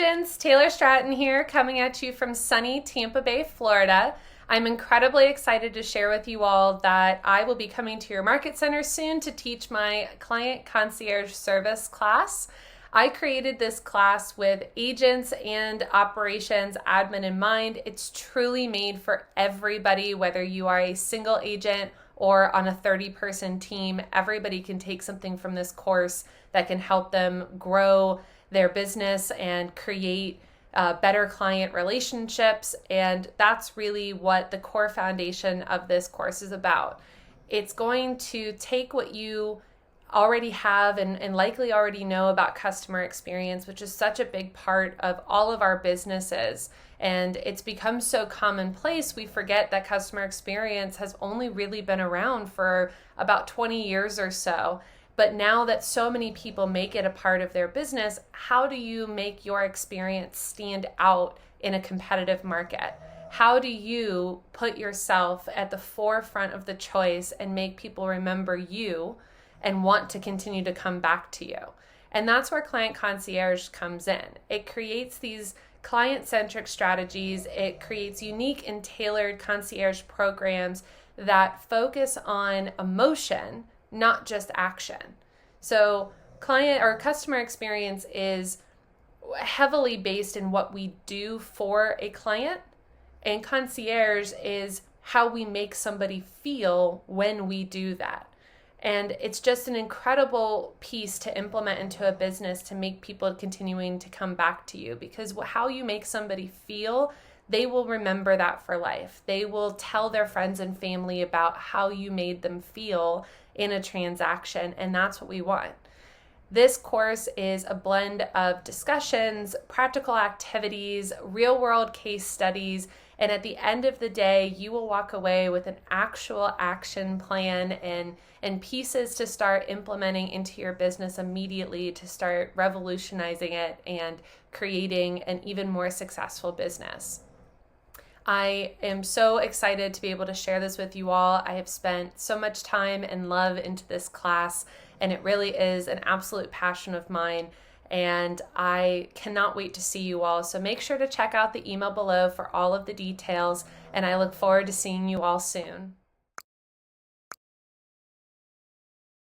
agents, Taylor Stratton here, coming at you from sunny Tampa Bay, Florida. I'm incredibly excited to share with you all that I will be coming to your market center soon to teach my client concierge service class. I created this class with agents and operations admin in mind. It's truly made for everybody, whether you are a single agent or on a 30-person team. Everybody can take something from this course that can help them grow their business and create better client relationships. And that's really what the core foundation of this course is about. It's going to take what you already have and likely already know about customer experience, which is such a big part of all of our businesses. And it's become so commonplace, we forget that customer experience has only really been around for about 20 years or so. But now that so many people make it a part of their business, how do you make your experience stand out in a competitive market? How do you put yourself at the forefront of the choice and make people remember you and want to continue to come back to you? And that's where Client Concierge comes in. It creates these client-centric strategies. It creates unique and tailored concierge programs that focus on emotion, not just action. So client or customer experience is heavily based in what we do for a client, and concierge is how we make somebody feel when we do that. And it's just an incredible piece to implement into a business to make people continuing to come back to you, because how you make somebody feel, they will remember that for life. They will tell their friends and family about how you made them feel in a transaction, and that's what we want. This course is a blend of discussions, practical activities, real-world case studies, and at the end of the day, you will walk away with an actual action plan and pieces to start implementing into your business immediately to start revolutionizing it and creating an even more successful business. I am so excited to be able to share this with you all. I have spent so much time and love into this class, and it really is an absolute passion of mine. And I cannot wait to see you all. So make sure to check out the email below for all of the details, and I look forward to seeing you all soon.